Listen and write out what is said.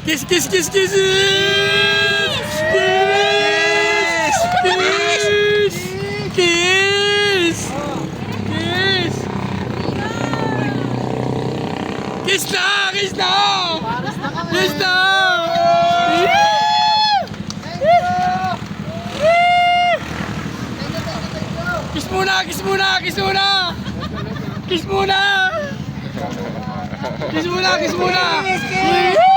Kiss, kiss, kiss, kiss! Kiss! Kiss! Kiss! Kiss! Kiss na! Kiss na! Kiss na! Kiss muna! Kiss muna! Kiss muna! Kiss muna! Kiss muna! Kiss muna!